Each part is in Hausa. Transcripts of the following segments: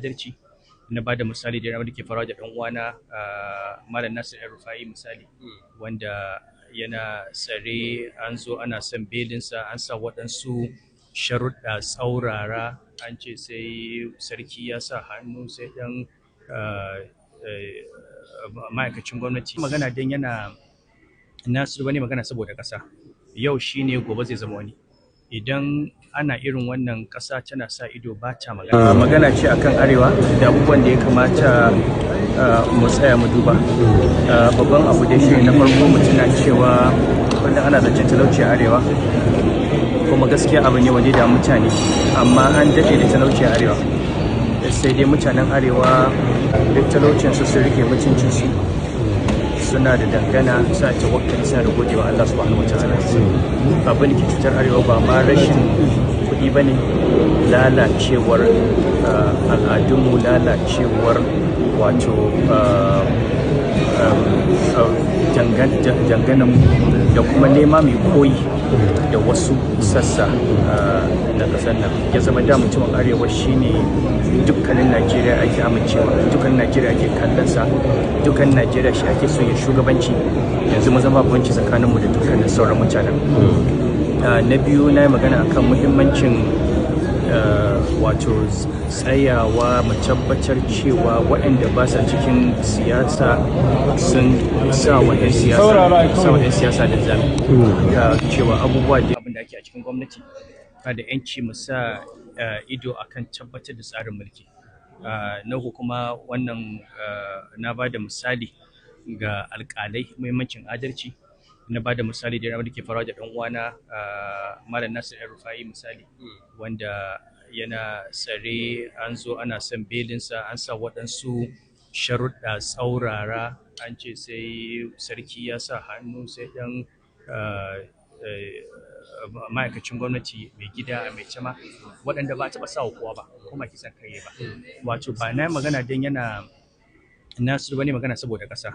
adalci na bada misali da da ke faruwa da dan uwana Malam Nasir El-Rufai misali wanda yana tsare an zo ana son belinsa an sa waɗansu sharuɗa tsaurara an ce sai sarki ya sa hannu sai ɗan ma'aikacin gwamnati magana don yana Nasiru wani magana saboda ƙasa yau shine gobe zai zama wani idan ana irin wannan ƙasa tana sa ido ba ta magana. Magana ce akan arewa da abubuwan da ya kamata mu tsaya mu duba. Babban abu da shi na farko mu tuna cewa wanda ana zancen talauci a arewa kuma gaskiya abu ne waje da mutane amma an daɗe da talauci a arewa sai dai mutanen arewa duk talaucinsu sun rike mutuncinsu suna da dangana suna tawakkali suna da godewa Allah subhanahu wataala. Abin da ke cutar arewa ba ma rashin kuɗi ba ne, lalacewar al'adunmu, lalacewar wato dangananmu da kuma nema mai koyi da wasu sassa na ƙasar nan. Ya zama da mutumin arewa shine dukkanin Najeriya ake amincewa, dukkanin Najeriya ake kallonsa, dukkanin Najeriya shi ake so ya shugabanci. Yanzu mu zama banci tsakaninmu da dukkanin sauran mutanen. Na biyu na yi magana akan muhimmancin wato tsayawa mu tabbatar cewa waɗanda ba sa cikin siyasa sun sa wa 'yan siyasa da zami cewa abubuwa da abin da ake a cikin gwamnati da 'yanci mu sa ido akan tabbatar da tsarin mulki. Na uku kuma wannan na ba da misali ga alƙalai muhimmancin adalci na ba da misali da ke faruwa da ɗan uwana Malam Nasir El-Rufai misali wanda yana tsare an zo ana son belinsa an sa waɗansu sharuɗa tsaurara an ce sai sarki ya sa hannu sai ɗan ma'aikacin gwamnati mai gida mai cama waɗanda ba a taɓa sa kowa ba kuma kisan kai ba. Wato ba na magana don yana Nasiru wani magana saboda ƙasa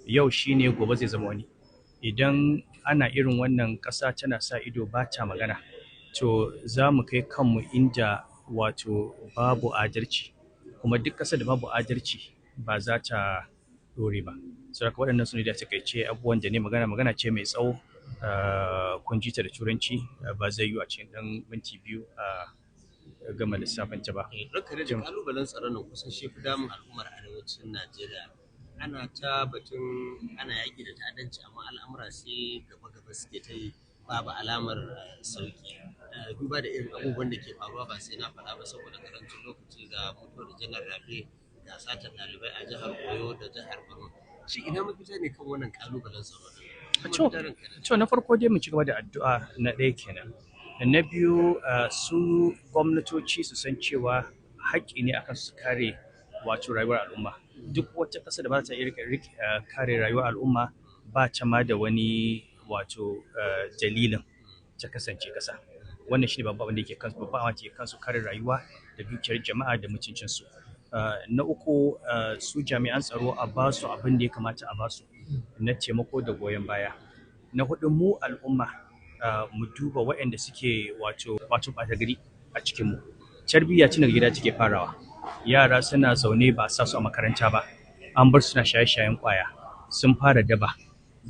yau shine gobe zai zama wani idan ana irin wannan ƙasa tana sa ido ba ta magana to za mu kai kanmu inda wato babu adalci kuma duk ƙasar da babu adalci ba za ta ɗore ba. Saboda waɗannan su ne da takaice abubuwan da ne magana ce mai tsawo kun ji ta da turanci ba zai yi a cikin ɗan minti biyu a gama lissafin ta ba. Ranka da kalubalen tsaron nan kusan shi fi damun al'ummar arewacin Najeriya. Ana ta batun ana yaƙi da ta'addanci amma al'amura sai gaba suke ta yi babu alamar sauki. Duba da irin abubuwan da ke faruwa ba sai na faɗa ba saboda karancin lokaci ga mutuwar Janar Rabe ga satar ɗalibai a jihar Oyo da jihar Borno. Shi ina mafita ne kan wannan kalubalen tsaro? To na farko dai mu ci gaba da addu'a na ɗaya kenan. Na biyu su gwamnatoci su san cewa haƙƙi ne akan su kare wato rayuwar al'umma. Duk wata ƙasa da ba ta iya kare rayuwar al'umma ba ta ma da wani wato dalilin ta kasance ƙasa. Wannan shi ne babban da yake kansu babban wanda yake kansu kare rayuwa da dukiyar jama'a da mutuncinsu. Na uku su jami'an tsaro a ba su abin da ya kamata a ba su na taimako da goyon baya. Na huɗu mu al'umma mu duba waɗanda suke wato ɓata gari a cikinmu. Tarbiyya tun daga gida take farawa. Yara suna zaune ba a sa su a makaranta ba an bar suna shaye-shayen ƙwaya sun fara daba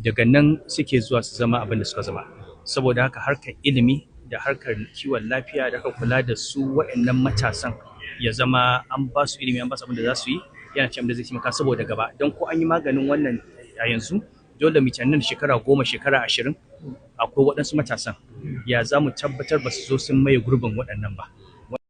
daga nan suke zuwa su zama abin da suka zama. Saboda haka harkar ilimi da harkar kiwon lafiya da harkar kula da su waɗannan matasan ya zama an ba su ilimi an ba su abin da za su yi yana cewa da zai taimaka saboda gaba don ko an yi maganin wannan a yanzu dole mu nan shekara 10 shekara 20 akwai waɗansu matasan ya za mu tabbatar ba su zo sun maye gurbin waɗannan ba.